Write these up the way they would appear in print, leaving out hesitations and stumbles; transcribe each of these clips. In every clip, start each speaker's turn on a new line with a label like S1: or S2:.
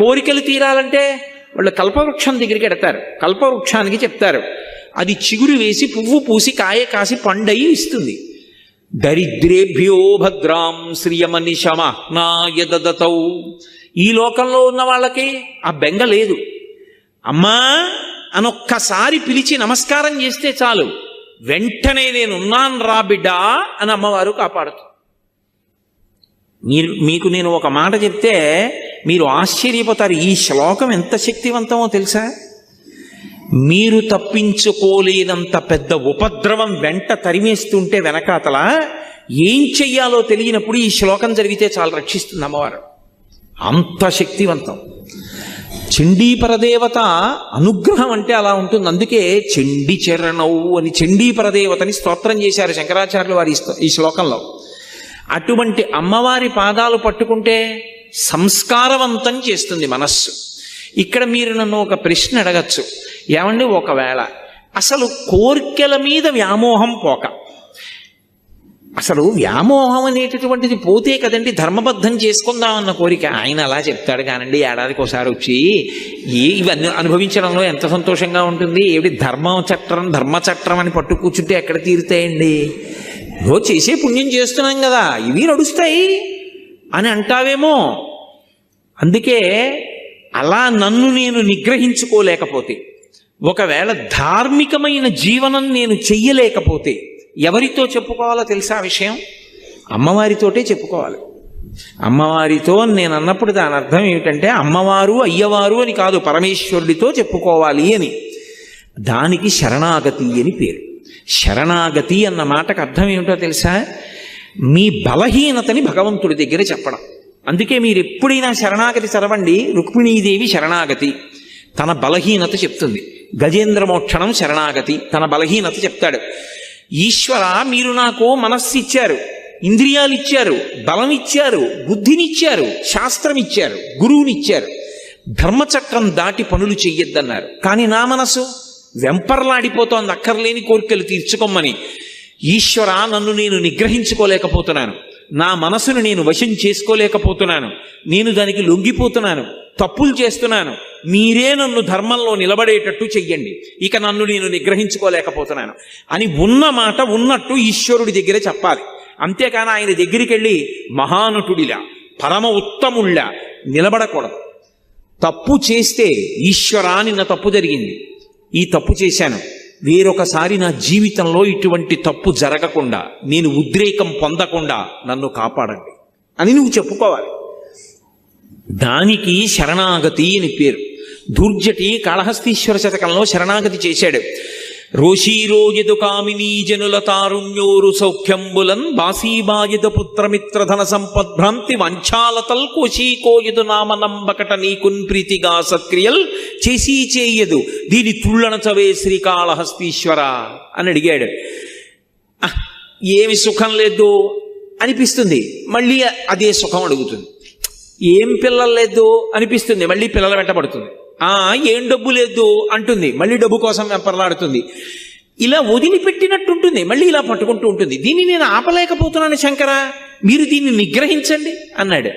S1: కోరికలు తీరాలంటే వాళ్ళు కల్పవృక్షం దగ్గరికి ఎడతారు. కల్పవృక్షానికి చెప్తారు, అది చిగురు వేసి పువ్వు పూసి కాయ కాసి పండయి ఇస్తుంది. దరిద్రేభ్యో భద్రాం శ్రియమనిశమహ్నాయదతౌ. ఈ లోకంలో ఉన్న వాళ్ళకి ఆ బెంగ లేదు. అమ్మా అనొక్కసారి పిలిచి నమస్కారం చేస్తే చాలు, వెంటనే నేనున్నాను రా బిడ్డా అని అమ్మవారు కాపాడుతుంది. మీకు నేను ఒక మాట చెప్తే మీరు ఆశ్చర్యపోతారు. ఈ శ్లోకం ఎంత శక్తివంతమో తెలుసా? మీరు తప్పించుకోలేనంత పెద్ద ఉపద్రవం వెంట తరిమేస్తుంటే వెనకాతల ఏం చెయ్యాలో తెలియనప్పుడు ఈ శ్లోకం జరిగితే చాలా రక్షిస్తుంది అమ్మవారు. అంత శక్తివంతం. చండీపరదేవత అనుగ్రహం అంటే అలా ఉంటుంది. అందుకే చండీ చరణౌ అని చండీపరదేవతని స్తోత్రం చేశారు శంకరాచార్యులు వారి ఈ శ్లోకంలో. అటువంటి అమ్మవారి పాదాలు పట్టుకుంటే సంస్కారవంతం చేస్తుంది మనస్సు. ఇక్కడ మీరు నన్ను ఒక ప్రశ్న అడగచ్చు, ఏమండి ఒకవేళ అసలు కోర్కెల మీద వ్యామోహం పోక, అసలు వ్యామోహం అనేటటువంటిది పోతే కదండి ధర్మబద్ధం చేసుకుందామన్న కోరిక. ఆయన అలా చెప్తాడు కానండి, ఏడాదికి ఒకసారి వచ్చి ఇవన్నీ అనుభవించడంలో ఎంత సంతోషంగా ఉంటుంది. ఏమిటి ధర్మచట్రం అని పట్టు కూర్చుంటే ఎక్కడ తీరుతాయండి? చేసే పుణ్యం చేస్తున్నాం కదా, ఇవి నడుస్తాయి అని అంటావేమో. అందుకే అలా నన్ను నేను నిగ్రహించుకోలేకపోతే, ఒకవేళ ధార్మికమైన జీవనం నేను చెయ్యలేకపోతే ఎవరితో చెప్పుకోవాలో తెలుసా విషయం? అమ్మవారితోటే చెప్పుకోవాలి. అమ్మవారితో నేను అన్నప్పుడు దాని అర్థం ఏమిటంటే అమ్మవారు అయ్యవారు అని కాదు, పరమేశ్వరుడితో చెప్పుకోవాలి అని. దానికి శరణాగతి అని పేరు. శరణాగతి అన్న మాటకు అర్థం ఏమిటో తెలుసా? మీ బలహీనతని భగవంతుడి దగ్గర చెప్పడం. అందుకే మీరు ఎప్పుడైనా శరణాగతి చదవండి. రుక్మిణీదేవి శరణాగతి తన బలహీనత చెప్తుంది. గజేంద్ర మోక్షణం శరణాగతి తన బలహీనత చెప్తాడు. ఈశ్వర, మీరు నాకు మనస్సు ఇచ్చారు, ఇంద్రియాలు ఇచ్చారు, బలం ఇచ్చారు, బుద్ధినిచ్చారు, శాస్త్రం ఇచ్చారు, గురువునిచ్చారు, ధర్మచక్రం దాటి పనులు చెయ్యొద్దన్నారు. కానీ నా మనసు వెంపర్లాడిపోతోంది అక్కర్లేని కోరికలు తీర్చుకోమని. ఈశ్వర, నన్ను నేను నిగ్రహించుకోలేకపోతున్నాను, నా మనసును నేను వశం చేసుకోలేకపోతున్నాను, నేను దానికి లొంగిపోతున్నాను, తప్పులు చేస్తున్నాను, మీరే నన్ను ధర్మంలో నిలబడేటట్టు చెయ్యండి, ఇక నన్ను నేను నిగ్రహించుకోలేకపోతున్నాను అని ఉన్న మాట ఉన్నట్టు ఈశ్వరుడి దగ్గర చెప్పాలి. అంతేకాని ఆయన దగ్గరికి వెళ్ళి మహానటుడిలా పరమ ఉత్తముళ్ళ నిలబడకూడదు. తప్పు చేస్తే ఈశ్వరా నిన్న తప్పు జరిగింది, ఈ తప్పు చేశాను, వేరొకసారి నా జీవితంలో ఇటువంటి తప్పు జరగకుండా, నేను ఉద్రేకం పొందకుండా నన్ను కాపాడండి అని నువ్వు చెప్పుకోవాలి. దానికి శరణాగతి అని పేరు. దుర్జటి కాళహస్తీశ్వర శతకంలో శరణాగతి చేశాడు. రోషీరోయదు కామినీ జనుల తారుణ్యోరు సౌఖ్యంబులన్ బాసీబాయద పుత్రమిత్రధన సంపద్భ్రాంతి వంచాలతల్ కోశీకోయదు నామనంబకట నీకున్ ప్రీతిగా సత్క్రియల్ చేసీ చేయదు దీని తుళ్ళన చవే శ్రీకాళహస్తీశ్వర అని అడిగాడు. ఏమి సుఖం లేదు అనిపిస్తుంది, మళ్ళీ అదే సుఖం అడుగుతుంది. ఏం పిల్లలు లేదు అనిపిస్తుంది, మళ్ళీ పిల్లల వెంటబడుతుంది. ఏం డబ్బు లేదు అంటుంది, మళ్ళీ డబ్బు కోసం వెంపర్లాడుతుంది. ఇలా వదిలిపెట్టినట్టుంటుంది, మళ్ళీ ఇలా పట్టుకుంటూ ఉంటుంది. దీన్ని నేను ఆపలేకపోతున్నాను శంకర, మీరు దీన్ని నిగ్రహించండి అన్నాడు.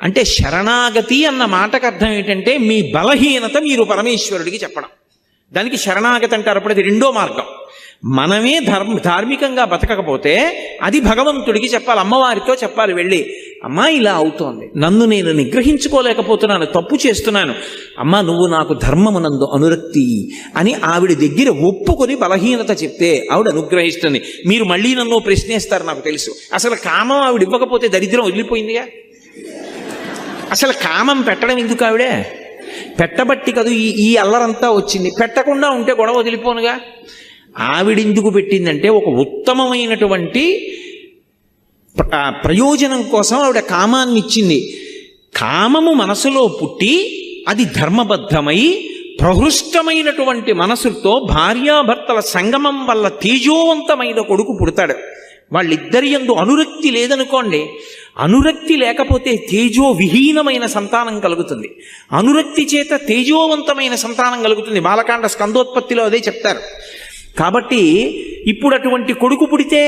S1: అంటే శరణాగతి అన్న మాటకు అర్థం ఏంటంటే మీ బలహీనత మీరు పరమేశ్వరుడికి చెప్పడం. దానికి శరణాగతి అంటారు. అప్పుడు అది రెండో మార్గం. మనమే ధార్మికంగా బతకకపోతే అది భగవంతుడికి చెప్పాలి, అమ్మవారితో చెప్పాలి. వెళ్ళి అమ్మా ఇలా అవుతోంది, నన్ను నేను నిగ్రహించుకోలేకపోతున్నాను, తప్పు చేస్తున్నాను, అమ్మా నువ్వు నాకు ధర్మమునందు అనురక్తి అని ఆవిడ దగ్గర ఒప్పుకొని బలహీనత చెప్తే ఆవిడ అనుగ్రహిస్తుంది. మీరు మళ్ళీ నన్ను ప్రశ్నిస్తారు నాకు తెలుసు. అసలు కామం ఆవిడ ఇవ్వకపోతే దరిద్రం వదిలిపోయిందిగా. అసలు కామం పెట్టడం ఎందుకు? ఆవిడే పెట్టబట్టి కదా ఈ అల్లరంతా వచ్చింది. పెట్టకుండా ఉంటే గొడవ వదిలిపోనుగా. ఆవిడెందుకు పెట్టిందంటే ఒక ఉత్తమమైనటువంటి ప్రయోజనం కోసం ఆవిడ కామాన్ని ఇచ్చింది. కామము మనసులో పుట్టి అది ధర్మబద్ధమై ప్రహృష్టమైనటువంటి మనసుతో భార్యాభర్తల సంగమం వల్ల తేజోవంతమైన కొడుకు పుడతాడు. వాళ్ళిద్దరి యందు అనురక్తి లేదనుకోండి, అనురక్తి లేకపోతే తేజో విహీనమైన సంతానం కలుగుతుంది, అనురక్తి చేత తేజోవంతమైన సంతానం కలుగుతుంది. బాలకాండ స్కందోత్పత్తిలో అదే చెప్తారు. కాబట్టి ఇప్పుడు అటువంటి కొడుకు పుడితే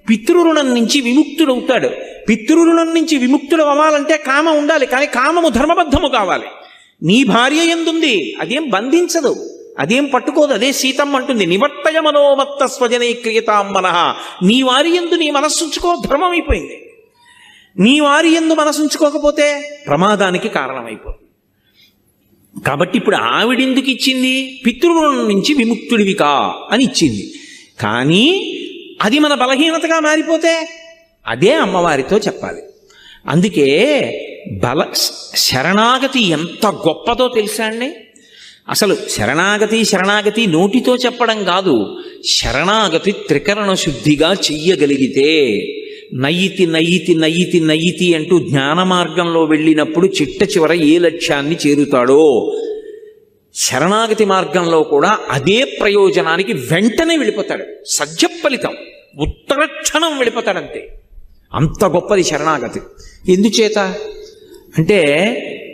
S1: పితృరుణం నుంచి విముక్తుడవుతాడు. పితృరుణం నుంచి విముక్తుడు అవ్వాలంటే కామం ఉండాలి, కానీ కామము ధర్మబద్ధము కావాలి. నీ భార్య ఎందుంది, అదేం బంధించదు, అదేం పట్టుకోదు. అదే సీతమ్మ అంటుంది, నివర్తయ మనోమత్త స్వజనే క్రియతాం మనః. నీ వారి యందు నీ మనస్సుంచుకో, ధర్మం అయిపోయింది. నీ వారి యందు మనసుంచుకోకపోతే ప్రమాదానికి కారణమైపోతుంది. కాబట్టి ఇప్పుడు ఆవిడెందుకు ఇచ్చింది? పితృరుణం నుంచి విముక్తుడివికా అని ఇచ్చింది. కానీ అది మన బలహీనతగా మారిపోతే అదే అమ్మవారితో చెప్పాలి. అందుకే శరణాగతి ఎంత గొప్పదో తెలుసా అండి. అసలు శరణాగతి నోటితో చెప్పడం కాదు, శరణాగతి త్రికరణ శుద్ధిగా చెయ్యగలిగితే నయితి అంటూ జ్ఞాన మార్గంలో వెళ్ళినప్పుడు చిట్ట చివర ఏ లక్ష్యాన్ని చేరుతాడో, శరణాగతి మార్గంలో కూడా అదే ప్రయోజనానికి వెంటనే వెళ్ళిపోతాడు. సజ్జ ఫలితం, ఉత్తరక్షణం వెళ్ళిపోతాడంతే. అంత గొప్పది శరణాగతి. ఎందుచేత అంటే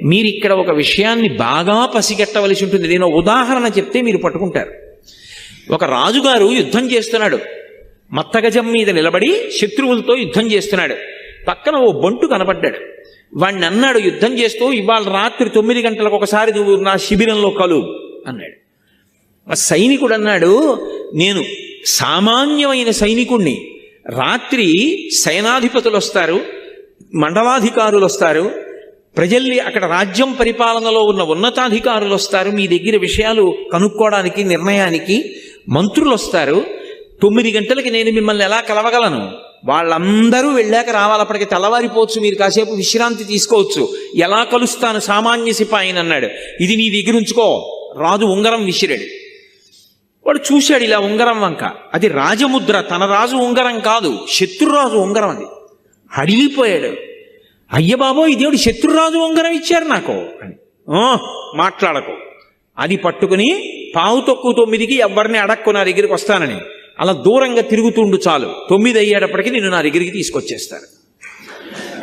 S1: మీరు ఇక్కడ ఒక విషయాన్ని బాగా పసిగట్టవలసి ఉంటుంది. నేను ఉదాహరణ చెప్తే మీరు పట్టుకుంటారు. ఒక రాజుగారు యుద్ధం చేస్తున్నాడు, మత్తగజం మీద నిలబడి శత్రువులతో యుద్ధం చేస్తున్నాడు. పక్కన ఓ బంటు కనపడ్డాడు. వాడిని అన్నాడు యుద్ధం చేస్తూ, ఇవాళ రాత్రి 9 గంటలకు ఒకసారి నువ్వు నా శిబిరంలో కలువు అన్నాడు. ఆ సైనికుడు అన్నాడు, నేను సామాన్యమైన సైనికుణ్ణి, రాత్రి సేనాధిపతులు వస్తారు, మండలాధికారులు వస్తారు, ప్రజల్ని అక్కడ రాజ్యం పరిపాలనలో ఉన్న ఉన్నతాధికారులు వస్తారు, మీ దగ్గర విషయాలు కనుక్కోవడానికి నిర్ణయానికి మంత్రులు వస్తారు. 9 గంటలకి నేను మిమ్మల్ని ఎలా కలవగలను? వాళ్ళందరూ వెళ్ళాక రావాలి, అప్పటికి తెల్లవారిపోవచ్చు, మీరు కాసేపు విశ్రాంతి తీసుకోవచ్చు. ఎలా కలుస్తాను సామాన్య సిపాయిని అన్నాడు. ఇది నీ దగ్గర ఉంచుకో. రాజు ఉంగరం విసిరాడు. వాడు చూశాడు ఇలా ఉంగరం వంక, అది రాజముద్ర, తన రాజు ఉంగరం కాదు, శత్రురాజు ఉంగరం. అది అడిగిపోయాడు. అయ్య బాబో, ఇదేమిటి శత్రురాజు ఉంగరం ఇచ్చారు నాకు అని. మాట్లాడకు. అది పట్టుకుని 9:15 ఎవరిని అడక్కు నా దగ్గరికి వస్తానని అలా దూరంగా తిరుగుతుండు చాలు. 9 అయ్యేటప్పటికి నేను నా దగ్గరికి తీసుకొచ్చేస్తాను.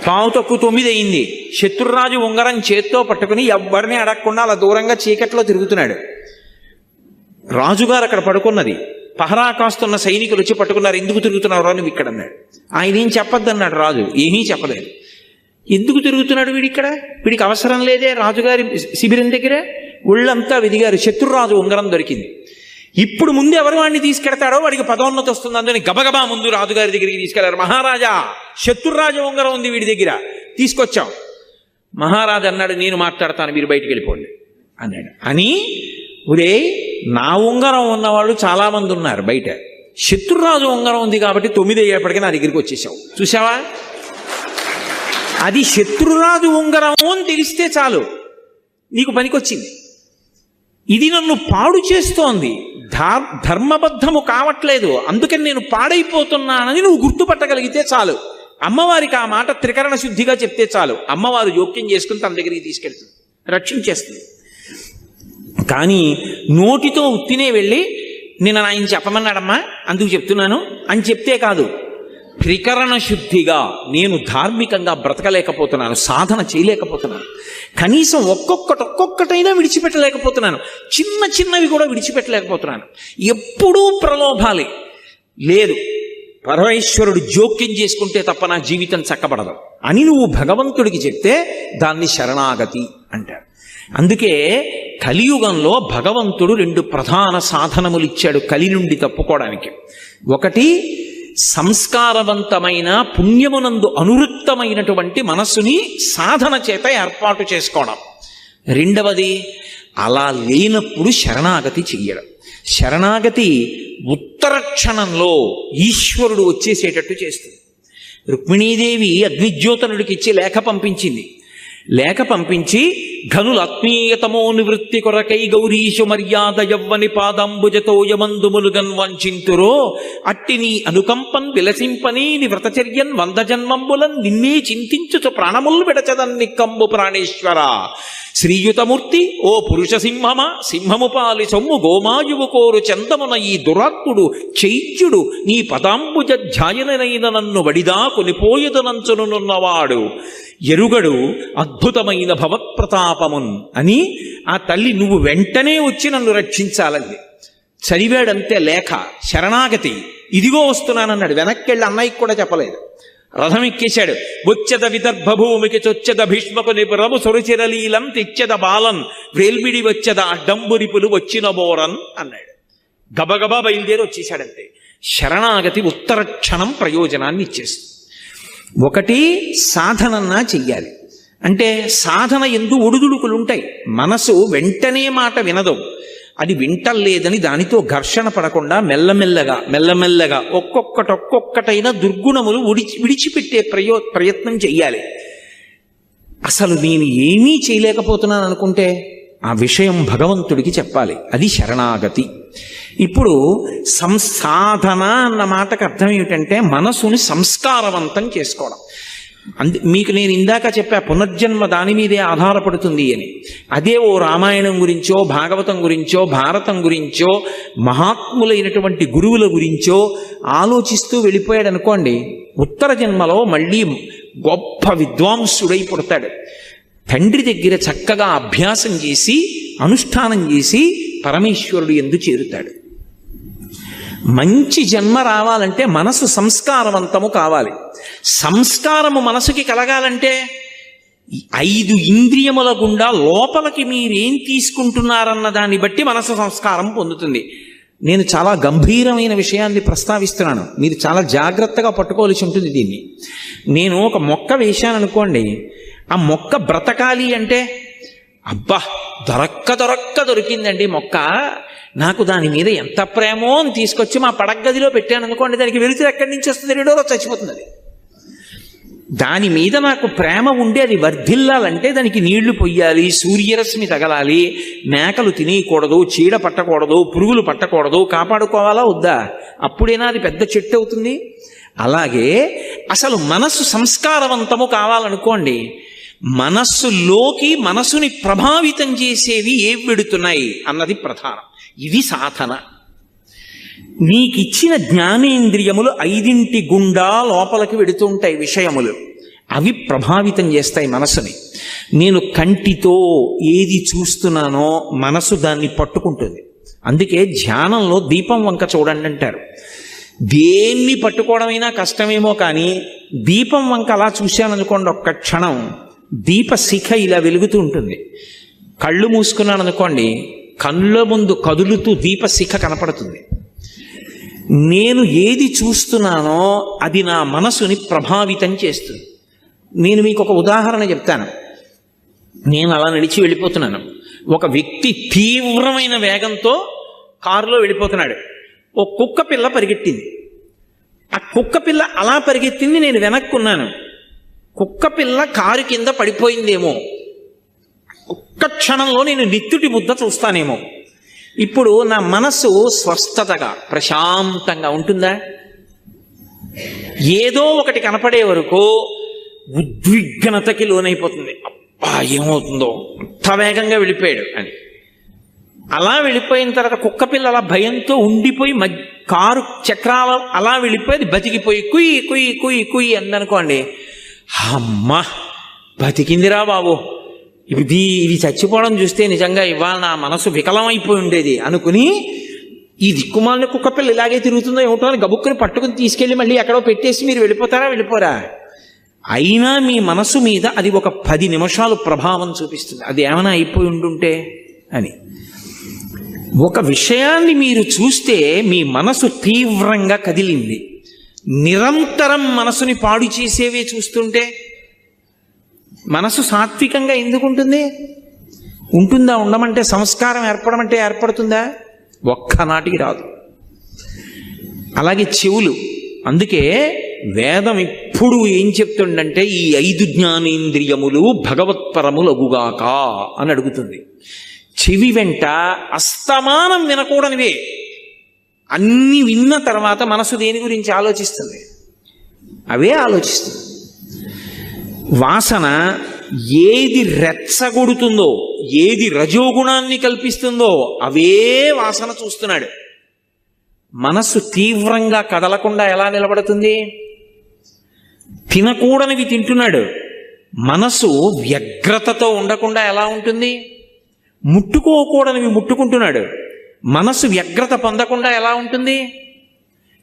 S1: 9:15 అయింది. శత్రురాజు ఉంగరం చేత్తో పట్టుకుని ఎవరిని అడగకుండా అలా దూరంగా చీకట్లో తిరుగుతున్నాడు. రాజుగారు అక్కడ పడుకున్నది. పహరా కాస్తున్న సైనికులు వచ్చి పట్టుకున్నారు. ఎందుకు తిరుగుతున్నావు నువ్వు ఇక్కడ అన్నాడు. ఆయన ఏం చెప్పొద్దన్నాడు రాజు. ఏమీ చెప్పలేదు. ఎందుకు తిరుగుతున్నాడు వీడిక్కడ? వీడికి అవసరం లేదే రాజుగారి శిబిరం దగ్గర. ఒళ్ళంతా వెదిగారు. శత్రురాజు ఉంగరం దొరికింది. ఇప్పుడు ముందు ఎవరు వాడిని తీసుకెడతాడో వాడికి పదోన్నతి వస్తుంది. అందుకని గబగబా ముందు రాజుగారి దగ్గరికి తీసుకెళ్లారు. మహారాజా, శత్రురాజు ఉంగరం ఉంది వీడి దగ్గర, తీసుకొచ్చాం. మహారాజు అన్నాడు, నేను మాట్లాడతాను, మీరు బయటికి వెళ్ళిపోండి అన్నాడు. అని ఒరే, నా ఉంగరం ఉన్నవాళ్ళు చాలా మంది ఉన్నారు బయట, శత్రురాజు ఉంగరం ఉంది కాబట్టి 9 అయ్యేప్పటికీ నా దగ్గరికి వచ్చేసావు. చూసావా? అది శత్రురాజు ఉంగరం అని తెలిస్తే చాలు, నీకు పనికొచ్చింది. ఇది నన్ను పాడు చేస్తోంది, ధర్మబద్ధము కావట్లేదు, అందుకని నేను పాడైపోతున్నానని నువ్వు గుర్తుపట్టగలిగితే చాలు. అమ్మవారికి ఆ మాట త్రికరణ శుద్ధిగా చెప్తే చాలు, అమ్మవారు జోక్యం చేసుకుని తన దగ్గరికి తీసుకెళ్తుంది, రక్షించేస్తుంది. కానీ నోటితో ఉత్తినే వెళ్ళి నేను ఆయన చెప్పమన్నాడమ్మా అందుకు చెప్తున్నాను అని చెప్తే కాదు, త్రికరణ శుద్ధిగా నేను ధార్మికంగా బ్రతకలేకపోతున్నాను, సాధన చేయలేకపోతున్నాను, కనీసం ఒక్కొక్కటైనా విడిచిపెట్టలేకపోతున్నాను, చిన్న చిన్నవి కూడా విడిచిపెట్టలేకపోతున్నాను, ఎప్పుడూ ప్రలోభాలే లేదు, పరమేశ్వరుడు జోక్యం చేసుకుంటే తప్ప నా జీవితం చక్కబడదు అని నువ్వు భగవంతుడికి చెప్తే దాన్ని శరణాగతి అంటారు. అందుకే కలియుగంలో భగవంతుడు 2 ప్రధాన సాధనములు ఇచ్చాడు కలి నుండి తప్పుకోవడానికి. ఒకటి, సంస్కారవంతమైన పుణ్యమునందు అనువృత్తమైనటువంటి మనస్సుని సాధన చేత ఏర్పాటు చేసుకోవడం. రెండవది, అలా లేనప్పుడు శరణాగతి చెయ్యడం. శరణాగతి ఉత్తర క్షణంలో ఈశ్వరుడు వచ్చేసేటట్టు చేస్తుంది. రుక్మిణీదేవి అగ్నిజ్యోతనుడికి ఇచ్చి లేఖ పంపించింది. లేఖ పంపించి ఘనుల ఆత్మీయతమో నివృత్తి కొరకై గౌరీశు మర్యాద యవ్వని పాదంబుజతో యమందుములు గన్వంచింతురో అట్టి నీ అనుకంపన్ విలసింపని ని వ్రతచర్యన్ 100 జన్మంబులన్ నిన్నే చింతించుచు ప్రాణములు విడచదన్ నిక్కంబు ప్రాణేశ్వర శ్రీయుతమూర్తి ఓ పురుష సింహమ సింహము పాలి సొమ్ము గోమాయువు కోరు చందమున ఈ దురాత్ముడు చైత్యుడు నీ పదాంబుజ ధ్యాయనైన నన్ను వడిదా కొనిపోయదనంచునున్నవాడు ఎరుగడు అద్భుతమైన భవత్ప్రతాపమున్ అని ఆ తల్లి నువ్వు వెంటనే వచ్చి నన్ను రక్షించాలని చదివాడంతే లేఖ. శరణాగతి, ఇదిగో వస్తున్నానన్నాడు. వెనక్కి వెళ్ళి అన్నయ్యకి కూడా చెప్పలేదు. రథం ఎక్కేశాడు. వచ్చెద విదర్భ భూమికి చొచ్చెద భీష్మకు నిపురము సొరుచిరలీలం తెచ్చెద బాలన్ వేల్మిడి వచ్చెద అడ్డంబురిపులు వచ్చిన బోరన్ అన్నాడు. గబగబా బయలుదేరి వచ్చేశాడంతే. శరణాగతి ఉత్తర క్షణం ప్రయోజనాన్ని ఇచ్చేస్తుంది. ఒకటి సాధనన్నా చెయ్యాలి. అంటే సాధన ఎందు ఒడుదుడుకులుంటాయి. మనసు వెంటనే మాట వినదు. అది వింటలేదని దానితో ఘర్షణ పడకుండా మెల్లమెల్లగా ఒక్కొక్కటైన దుర్గుణములు విడిచిపెట్టే ప్రయత్నం చెయ్యాలి. అసలు నేను ఏమీ చేయలేకపోతున్నాను అనుకుంటే ఆ విషయం భగవంతుడికి చెప్పాలి. అది శరణాగతి. ఇప్పుడు సంసాధన అన్న మాటకు అర్థం ఏమిటంటే మనసుని సంస్కారవంతం చేసుకోవడం. మీకు నేను ఇందాక చెప్పా పునర్జన్మ దాని మీదే ఆధారపడుతుంది అని. అదే ఓ రామాయణం గురించో భాగవతం గురించో భారతం గురించో మహాత్ములైనటువంటి గురువుల గురించో ఆలోచిస్తూ వెళ్ళిపోయాడు అనుకోండి, ఉత్తర జన్మలో మళ్ళీ గొప్ప విద్వాంసుడై పుడతాడు. తండ్రి దగ్గర చక్కగా అభ్యాసం చేసి అనుష్ఠానం చేసి పరమేశ్వరుడు యందు చేరుతాడు. మంచి జన్మ రావాలంటే మనసు సంస్కారవంతము కావాలి. సంస్కారము మనసుకి కలగాలంటే 5 ఇంద్రియముల గుండా లోపలికి మీరేం తీసుకుంటున్నారన్న దాన్ని బట్టి మనసు సంస్కారం పొందుతుంది. నేను చాలా గంభీరమైన విషయాన్ని ప్రస్తావిస్తున్నాను, మీరు చాలా జాగ్రత్తగా పట్టుకోవాల్సి ఉంటుంది దీన్ని. నేను ఒక మొక్క వేశాను అనుకోండి, ఆ మొక్క బ్రతకాలి అంటే అబ్బా దొరికిందండి మొక్క, నాకు దాని మీద ఎంత ప్రేమో అని తీసుకొచ్చి మా పడగదిలో పెట్టాను అనుకోండి, దానికి వెలుతురు ఎక్కడి నుంచి వస్తుంది? 2 రోజులు చచ్చిపోతుంది. అది దాని మీద నాకు ప్రేమ ఉండి అది వర్ధిల్లాలంటే దానికి నీళ్లు పొయ్యాలి, సూర్యరశ్మి తగలాలి, మేకలు తినేయకూడదు, చీడ పట్టకూడదు, పురుగులు పట్టకూడదు, కాపాడుకోవాలా వద్దా? అప్పుడైనా అది పెద్ద చెట్టు అవుతుంది. అలాగే అసలు మనస్సు సంస్కారవంతము కావాలనుకోండి, మనస్సులోకి మనసుని ప్రభావితం చేసేవి ఏవి వెడుతున్నాయి అన్నది ప్రధానం. ఇది సాధన. నీకిచ్చిన జ్ఞానేంద్రియములు 5 గుండా లోపలికి వెడుతుంటాయి విషయములు, అవి ప్రభావితం చేస్తాయి మనసుని. నేను కంటితో ఏది చూస్తున్నానో మనసు దాన్ని పట్టుకుంటుంది. అందుకే ధ్యానంలో దీపం వంక చూడండి అంటారు. దేన్ని పట్టుకోవడమైనా కష్టమేమో కానీ దీపం వంక అలా చూశాననుకోండి, ఒక్క క్షణం దీప శిఖ ఇలా వెలుగుతూ ఉంటుంది. కళ్ళు మూసుకున్నాను అనుకోండి, కళ్ళ ముందు కదులుతూ దీపశిఖ కనపడుతుంది. నేను ఏది చూస్తున్నానో అది నా మనసుని ప్రభావితం చేస్తుంది. నేను మీకు ఒక ఉదాహరణ చెప్తాను. నేను అలా నడిచి వెళ్ళిపోతున్నాను, ఒక వ్యక్తి తీవ్రమైన వేగంతో కారులో వెళ్ళిపోతున్నాడు. ఓ కుక్క పిల్ల పరిగెట్టింది. ఆ కుక్క పిల్ల అలా పరిగెత్తింది, నేను వెనక్కున్నాను. కుక్క పిల్ల కారు కింద పడిపోయిందేమో, ఒక్క క్షణంలో నేను నిత్తుటి ముద్ద చూస్తానేమో. ఇప్పుడు నా మనసు స్వస్థతగా ప్రశాంతంగా ఉంటుందా? ఏదో ఒకటి కనపడే వరకు ఉద్విగ్నతకి లోనైపోతుంది. అబ్బా ఏమవుతుందో, అంత వేగంగా వెళ్ళిపోయాడు అని. అలా వెళ్ళిపోయిన తర్వాత కుక్క పిల్ల అలా భయంతో ఉండిపోయి కారు చక్రాలు అలా వెళ్ళిపోయి బతికిపోయి కుయ్యి కుయ్యి కుయ్యి కుయ్యి అందనుకోండి, అమ్మా బతికిందిరా బాబు, ఇది చచ్చిపోవడం చూస్తే నిజంగా ఇవాళ నా మనసు వికలమైపోయి ఉండేది అనుకుని, ఈ దిక్కుమాలిన కుక్కపిల్ల ఇలాగే తిరుగుతుందో ఏమిటో అని గబుక్కుని పట్టుకుని తీసుకెళ్ళి మళ్ళీ ఎక్కడో పెట్టేసి మీరు వెళ్ళిపోరా? అయినా మీ మనసు మీద అది ఒక 10 నిమిషాలు ప్రభావం చూపిస్తుంది. అది ఏమైనా అయిపోయి ఉండుంటే అని. ఒక విషయాన్ని మీరు చూస్తే మీ మనసు తీవ్రంగా కదిలింది, నిరంతరం మనసుని పాడు చేసేవే చూస్తుంటే మనసు సాత్వికంగా ఎందుకు ఉంటుంది? ఉంటుందా? ఉండమంటే సంస్కారం ఏర్పడమంటే ఏర్పడుతుందా? ఒక్కనాటికి రాదు. అలాగే చెవులు. అందుకే వేదం ఇప్పుడు ఏం చెప్తుండంటే ఈ 5 జ్ఞానేంద్రియములు భగవత్పరములగుగాక అని అడుగుతుంది. చెవి వెంట అస్తమానం వినకూడనివే. అన్ని విన్న తర్వాత మనసు దేని గురించి ఆలోచిస్తుంది? అవే ఆలోచిస్తుంది. వాసన ఏది రెచ్చగొడుతుందో, ఏది రజోగుణాన్ని కల్పిస్తుందో అవే వాసన చూస్తున్నాడు. మనస్సు తీవ్రంగా కదలకుండా ఎలా నిలబడుతుంది? తినకూడనివి తింటున్నాడు. మనసు వ్యగ్రతతో ఉండకుండా ఎలా ఉంటుంది? ముట్టుకోకూడనివి ముట్టుకుంటున్నాడు. మనసు వ్యగ్రత పొందకుండా ఎలా ఉంటుంది?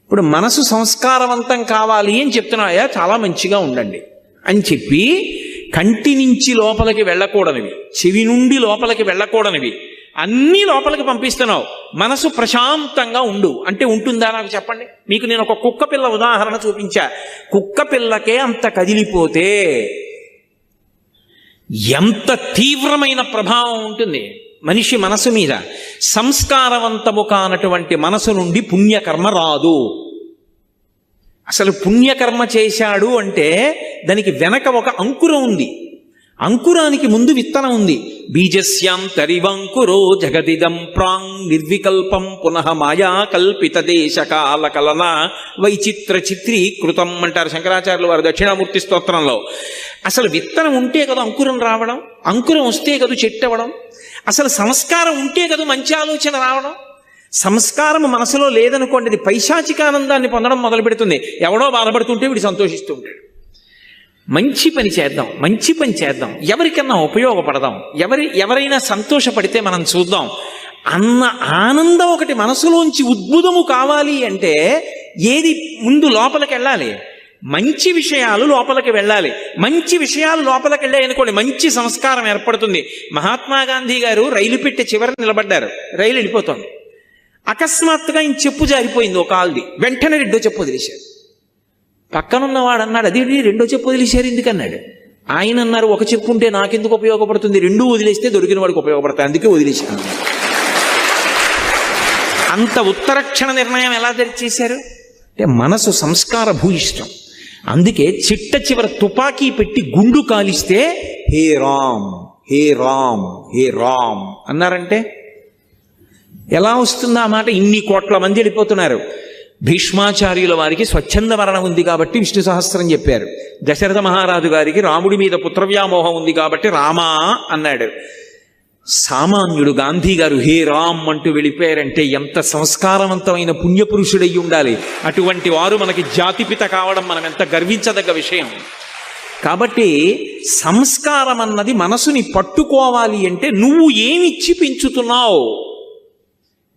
S1: ఇప్పుడు మనసు సంస్కారవంతం కావాలి అని చెప్తున్నాయా, చాలా మంచిగా ఉండండి అని చెప్పి కంటి నుంచి లోపలికి వెళ్ళకూడనివి, చెవి నుండి లోపలికి వెళ్ళకూడనివి అన్నీ లోపలికి పంపిస్తున్నావు. మనసు ప్రశాంతంగా ఉండు అంటే ఉంటుందా నాకు చెప్పండి. మీకు నేను ఒక కుక్క పిల్ల ఉదాహరణ చూపించా. కుక్క పిల్లకే అంత కదిలిపోతే ఎంత తీవ్రమైన ప్రభావం ఉంటుంది మనిషి మనసు మీద. సంస్కారవంతము కానటువంటి మనసు నుండి పుణ్యకర్మ రాదు. అసలు పుణ్యకర్మ చేశాడు అంటే దానికి వెనక ఒక అంకురం ఉంది. అంకురానికి ముందు విత్తనం ఉంది. బీజస్యాం తరివంకురో జగదిదం ప్రాంగ్ నిర్వికల్పం పునః మాయా కల్పిత దేశ కాల కలన వైచిత్ర చిత్రీకృతం అంటారు శంకరాచార్యులు వారు దక్షిణామూర్తి స్తోత్రంలో. అసలు విత్తనం ఉంటే కదా అంకురం రావడం, అంకురం వస్తే కదా చెట్టు అవ్వడం, అసలు సంస్కారం ఉంటే కదా మంచి ఆలోచన రావడం. సంస్కారం మనసులో లేదనుకోండి, అది పైశాచికానందాన్ని పొందడం మొదలు పెడుతుంది. ఎవడో బాధపడుతుంటే వీడు సంతోషిస్తూ ఉంటాడు. మంచి పని చేద్దాం, మంచి పని చేద్దాం, ఎవరికన్నా ఉపయోగపడదాం, ఎవరైనా సంతోషపడితే మనం చూద్దాం అన్న ఆనందం ఒకటి మనసులోంచి ఉద్భుతము కావాలి అంటే ఏది ముందు లోపలికి వెళ్ళాలి? మంచి విషయాలు లోపలికి వెళ్ళాలి. మంచి విషయాలు లోపలికి వెళ్ళాయి అనుకోండి, మంచి సంస్కారం ఏర్పడుతుంది. మహాత్మా గాంధీ గారు రైలు పెట్టే చివర నిలబడ్డారు, రైలు వెళ్ళిపోతుంది. అకస్మాత్తుగా ఇంక చెప్పు జారిపోయింది ఒక కాల్ది. వెంటనే రెండో చెప్పు వదిలేశారు. పక్కనున్నవాడు అన్నాడు, అది రెండో చెప్పు వదిలేశారు ఎందుకన్నాడు. ఆయన అన్నారు, ఒక చెప్పు ఉంటే నాకెందుకు ఉపయోగపడుతుంది, రెండు వదిలేస్తే దొరికిన వాడికి ఉపయోగపడతాయి, అందుకే వదిలేశాను. అంత ఉత్తరక్షణ నిర్ణయం ఎలా చేశారు అంటే మనసు సంస్కార భూయిష్టం. అందుకే చిట్ట చివర తుపాకీ పెట్టి గుండు కాలిస్తే హే రామ్ హే రామ్ హే రామ్ అన్నారంటే ఎలా వస్తుందా ఆ మాట? ఇన్ని కోట్ల మంది వెళ్ళిపోతున్నారు. భీష్మాచార్యుల వారికి స్వచ్ఛంద మరణం ఉంది కాబట్టి విష్ణు సహస్రం చెప్పారు. దశరథ మహారాజు గారికి రాముడి మీద పుత్రవ్యామోహం ఉంది కాబట్టి రామా అన్నాడు. సామాన్యుడు గాంధీ గారు హే రామ్ అంటూ వెళ్ళిపోయారంటే ఎంత సంస్కారవంతమైన పుణ్యపురుషుడయ్యి ఉండాలి. అటువంటి వారు మనకి జాతిపిత కావడం మనం ఎంత గర్వించదగ్గ విషయం. కాబట్టి సంస్కారం అన్నది మనసుని పట్టుకోవాలి అంటే నువ్వు ఏమిచ్చి పెంచుతున్నావు,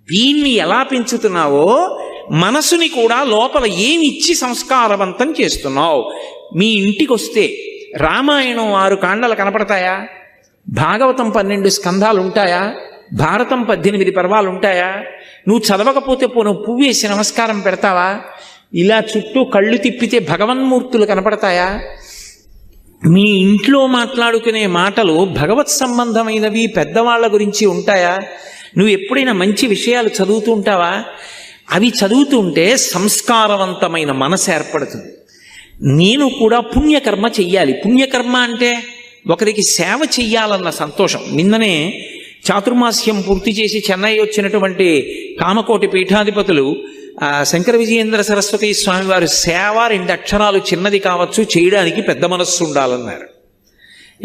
S1: దీన్ని ఎలా పెంచుతున్నావో మనసుని కూడా లోపల ఏమిచ్చి సంస్కారవంతం చేస్తున్నావు. మీ ఇంటికి వస్తే రామాయణం 6 కాండలు కనపడతాయా? భాగవతం 12 స్కంధాలు ఉంటాయా? భారతం 18 పర్వాలు ఉంటాయా? నువ్వు చదవకపోతే పువ్వు వేసి నమస్కారం పెడతావా? ఇలా చుట్టూ కళ్ళు తిప్పితే భగవన్మూర్తులు కనపడతాయా? మీ ఇంట్లో మాట్లాడుకునే మాటలు భగవత్ సంబంధమైనవి పెద్దవాళ్ల గురించి ఉంటాయా? నువ్వు ఎప్పుడైనా మంచి విషయాలు చదువుతూ ఉంటావా? అవి చదువుతుంటే సంస్కారవంతమైన మనసు ఏర్పడుతుంది. నేను కూడా పుణ్యకర్మ చెయ్యాలి. పుణ్యకర్మ అంటే ఒకరికి సేవ చెయ్యాలన్న సంతోషం. నిన్ననే చాతుర్మాస్యం పూర్తి చేసి చెన్నై వచ్చినటువంటి కామకోటి పీఠాధిపతులు శంకర విజయేంద్ర సరస్వతి స్వామి వారు సేవ 2 అక్షరాలు చిన్నది కావచ్చు, చేయడానికి పెద్ద మనస్సు ఉండాలన్నారు.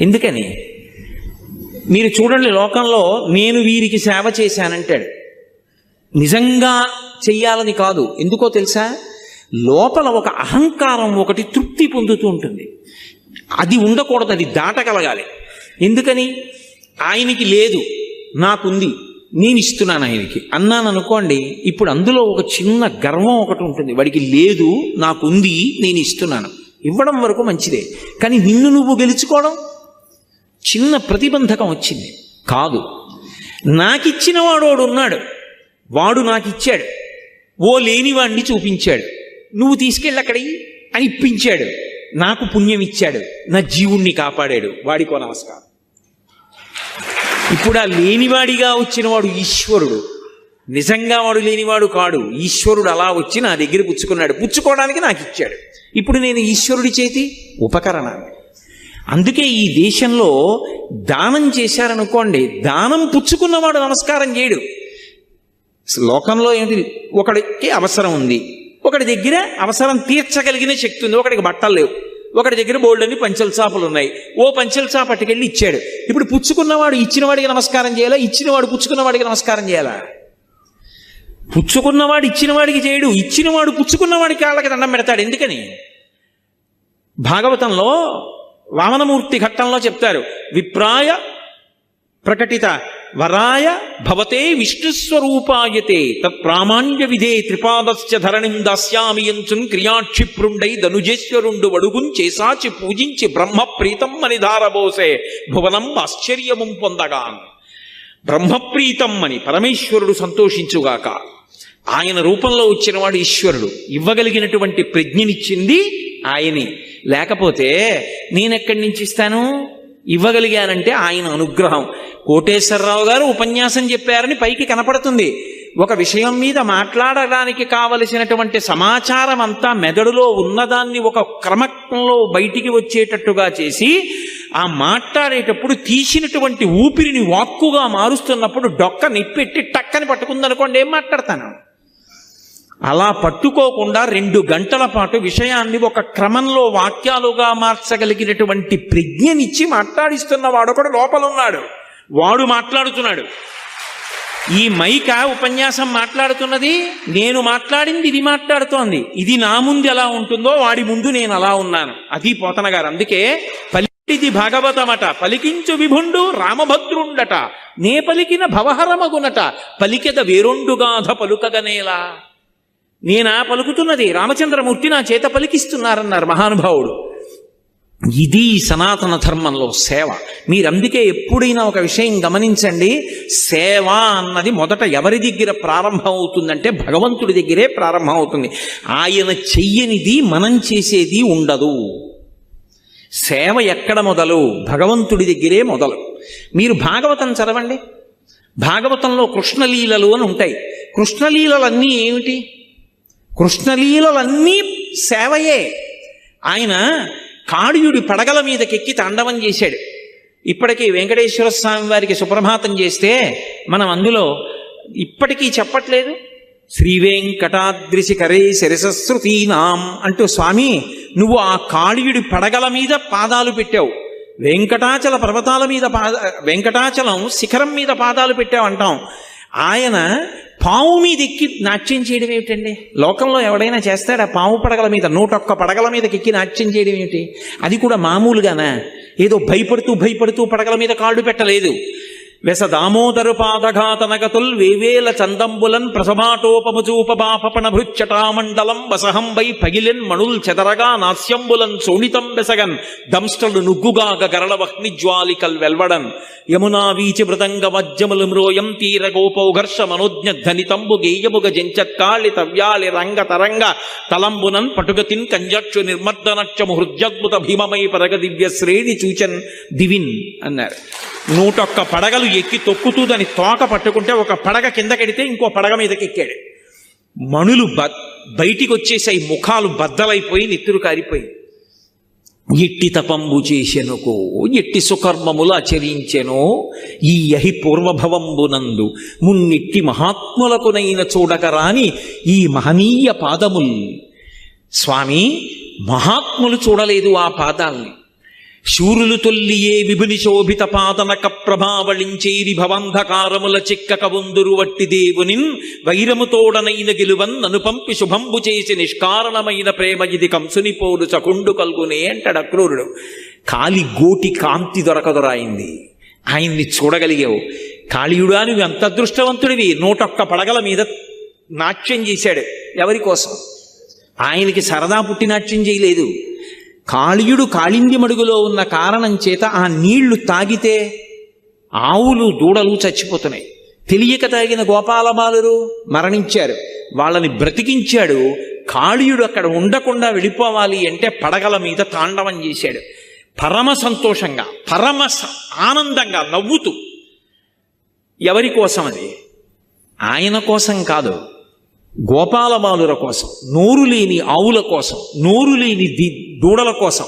S1: ఎందుకని? మీరు చూడండి, లోకంలో నేను వీరికి సేవ చేశానంటాడు. నిజంగా చెయ్యాలని కాదు. ఎందుకో తెలుసా? లోపల ఒక అహంకారం ఒకటి తృప్తి పొందుతూ ఉంటుంది. అది ఉండకూడదు, అది దాటగలగాలి. ఎందుకని? ఆయనకి లేదు, నాకుంది, నేను ఇస్తున్నాను ఆయనకి అన్నాను అనుకోండి, ఇప్పుడు అందులో ఒక చిన్న గర్వం ఒకటి ఉంటుంది. వాడికి లేదు, నాకుంది, నేను ఇస్తున్నాను. ఇవ్వడం వరకు మంచిదే, కానీ నిన్ను నువ్వు గెలుచుకోవడం చిన్న ప్రతిబంధకం వచ్చింది. కాదు, నాకిచ్చిన వాడు ఉన్నాడు, వాడు నాకు ఇచ్చాడు, ఓ లేనివాడిని చూపించాడు, నువ్వు తీసుకెళ్ళి అక్కడికి అని ఇప్పించాడు, నాకు పుణ్యం ఇచ్చాడు, నా జీవుణ్ణి కాపాడాడు, వాడికో నమస్కారం. ఇప్పుడు ఆ లేనివాడిగా వచ్చిన వాడు ఈశ్వరుడు, నిజంగా వాడు లేనివాడు కాడు. ఈశ్వరుడు అలా వచ్చి నా దగ్గర పుచ్చుకున్నాడు, పుచ్చుకోవడానికి నాకు ఇచ్చాడు. ఇప్పుడు నేను ఈశ్వరుడి చేతి ఉపకరణాన్ని. అందుకే ఈ దేశంలో దానం చేశారనుకోండి, దానం పుచ్చుకున్నవాడు నమస్కారం చేయడు. లోకంలో ఏంటి, ఒకడికి అవసరం ఉంది, ఒకడి దగ్గర అవసరం తీర్చగలిగిన శక్తి ఉంది, ఒకడికి బట్టలు లేవు, ఒకటి దగ్గర బోల్డన్ని పంచెల చాపలు ఉన్నాయి, ఓ పంచెల చాప పట్టుకెళ్ళి ఇచ్చాడు. ఇప్పుడు పుచ్చుకున్నవాడు ఇచ్చినవాడికి నమస్కారం చేయాలా, ఇచ్చినవాడు పుచ్చుకున్నవాడికి నమస్కారం చేయాలా? పుచ్చుకున్నవాడు ఇచ్చినవాడికి చేయడు, ఇచ్చినవాడు పుచ్చుకున్నవాడికి కాళ్ళకి దండం పెడతాడు. ఎందుకని? భాగవతంలో వామనమూర్తి ఘట్టంలో చెప్తారు, విప్రాయ ప్రకటిత వరాయ భవతే విష్ణుస్వరూపాయతే తత్ప్రామాణ్య విధే త్రిపాదస్య ధరణిం దాస్యామి యంచున్ క్రియాక్షిప్రుండై ధనుజేశ్వరుండు వడుగుం చేసాచి పూజించి బ్రహ్మప్రీతం అని ధారబోసే భువనం ఆశ్చర్యము పొందగా. బ్రహ్మప్రీతం అని పరమేశ్వరుడు సంతోషించుగాక. ఆయన రూపంలో వచ్చినవాడు ఈశ్వరుడు. ఇవ్వగలిగినటువంటి ప్రజ్ఞనిచ్చింది ఆయనే. లేకపోతే నేనెక్కడి నుంచి ఇస్తాను? ఇవ్వగలిగానంటే ఆయన అనుగ్రహం. కోటేశ్వరరావు గారు ఉపన్యాసం చెప్పారని పైకి కనపడుతుంది. ఒక విషయం మీద మాట్లాడడానికి కావలసినటువంటి సమాచారం అంతా మెదడులో ఉన్నదాన్ని ఒక క్రమంలో బయటికి వచ్చేటట్టుగా చేసి, ఆ మాట్లాడేటప్పుడు తీసినటువంటి ఊపిరిని వాక్కుగా మారుస్తున్నప్పుడు డొక్క నిప్పెట్టి టక్కని పట్టుకుందనుకోండి, ఏం మాట్లాడతాను? అలా పట్టుకోకుండా 2 గంటల పాటు విషయాన్ని ఒక క్రమంలో వాక్యాలుగా మార్చగలిగినటువంటి ప్రజ్ఞనిచ్చి మాట్లాడిస్తున్న వాడొకడు లోపల ఉన్నాడు. వాడు మాట్లాడుతున్నాడు. ఈ మైక ఉపన్యాసం మాట్లాడుతున్నది, నేను మాట్లాడింది ఇది మాట్లాడుతోంది. ఇది నా ముందు ఎలా ఉంటుందో వాడి ముందు నేను అలా ఉన్నాను. అది పోతన గారు. అందుకే పలికిది భాగవతమట, పలికించు విభుండు రామభద్రుండట, నే పలికిన భవహరమగునట, పలికెద వేరొండుగాధ పలుకగనేలా. నేనా పలుకుతున్నది, రామచంద్రమూర్తి నా చేత పలికిస్తున్నారన్నారు మహానుభావుడు. ఇది సనాతన ధర్మంలో సేవ. మీరందుకే ఎప్పుడైనా ఒక విషయం గమనించండి, సేవ అన్నది మొదట ఎవరి దగ్గర ప్రారంభం అవుతుందంటే భగవంతుడి దగ్గరే ప్రారంభం అవుతుంది. ఆయన చెయ్యనిది మనం చేసేది ఉండదు. సేవ ఎక్కడ మొదలు? భగవంతుడి దగ్గరే మొదలు. మీరు భాగవతం చదవండి. భాగవతంలో కృష్ణలీలలు అని ఉంటాయి. కృష్ణలీలలన్నీ ఏమిటి? కృష్ణలీలలన్నీ సేవయే. ఆయన కాళీయుడి పడగల మీదకెక్కి తాండవం చేశాడు. ఇప్పటికీ వెంకటేశ్వర స్వామి వారికి సుప్రభాతం చేస్తే మనం అందులో ఇప్పటికీ చెప్పట్లేదు, శ్రీవేంకటాద్రిశిఖరే శిరసశ్రుతీనాం అంటూ, స్వామి నువ్వు ఆ కాళీయుడి పడగల మీద పాదాలు పెట్టావు, వెంకటాచల పర్వతాల మీద వెంకటాచలం శిఖరం మీద పాదాలు పెట్టావు అంటాం. ఆయన పాము మీద ఎక్కి నాట్యం చేయడం ఏమిటండి? లోకంలో ఎవడైనా చేస్తాడా? పాము పడగల మీద 101 పడగల మీదకి ఎక్కి నాట్యం చేయడం ఏమిటి? అది కూడా మామూలుగానా? ఏదో భయపడుతూ పడగల మీద కాళ్ళు పెట్టలేదు. వెస దామోదరు పాదఘాతనగతుల్ వేవేల చందంబులన్ ప్రసభాటోపముచూపబాపణ భృచ్చటామండలం వసహంబై పగిలెన్ మణుల్ చెదరగా నాస్యంబులన్ సోణితం బెసగన్ దంష్టలు నుగ్గుగాగ గరళ వహ్నిజ్వాలికల్ వెల్వడన్ యమునా వీచి మృదంగ వజ్జములు మ్రోయం తీర గోపౌఘర్ష మనోజ్ఞ ధనితంబు గేయముగ జంచత్కాళి తవ్యాళి రంగ తరంగ తలంబునన్ పటుగతిన్ కంజక్షు నిర్మర్దనక్షము హృద్యద్భుత భీమమై పరగ దివ్య శ్రేణి చూచన్ దివిన్ అన్నారు. 101 పడగలు ఎక్కి తొక్కుతూ దాని తోక పట్టుకుంటే ఒక పడగ కిందకెడితే ఇంకో పడగ మీదకి ఎక్కాడు. మణులు బయటికి వచ్చేసాయి, ముఖాలు బద్దలైపోయి నెత్తురు కారిపోయి. ఎట్టి తపంబు చేసెనుకో, ఎట్టి సుకర్మములు ఆచరించెనో ఈ యహి పూర్వభవంబునందు మున్నిట్టి మహాత్ములకునైన చూడకరాని ఈ మహనీయ పాదముల్. స్వామి మహాత్ములు చూడలేదు ఆ పాదాల్ని. శూరులు తొల్లియే విభుని శోభిత పాదనక ప్రభావళించేరి భవంధకారముల చిక్కక వందురు వట్టి దేవునిన్ వైరముతోడనైన గెలువన్ నను పంపి శుభంబు చేసి నిష్కారణమైన ప్రేమ ఇది కంసుని పోలు చకుండు కల్గునే అంటాడు అక్రూరుడు. కాలి గోటి కాంతి దొరకదొరాయింది. ఆయన్ని చూడగలిగావు. కాళీయుడా నువ్వు ఎంత అదృష్టవంతుడివి. 101 పడగల మీద నాట్యం చేశాడు. ఎవరి కోసం? ఆయనకి సరదా పుట్టి నాట్యం చేయలేదు. కాళీయుడు కాళింది మడుగులో ఉన్న కారణం చేత ఆ నీళ్లు తాగితే ఆవులు దూడలు చచ్చిపోతున్నాయి. తెలియక తాగిన గోపాలబాలురు మరణించారు. వాళ్ళని బ్రతికించాడు. కాళీయుడు అక్కడ ఉండకుండా వెళ్ళిపోవాలి అంటే పడగల మీద తాండవం చేశాడు. పరమ సంతోషంగా, పరమ ఆనందంగా నవ్వుతూ. ఎవరి కోసం అది? ఆయన కోసం కాదు, గోపాలబాలుర కోసం, నోరు లేని ఆవుల కోసం, నోరు లేని దూడల కోసం.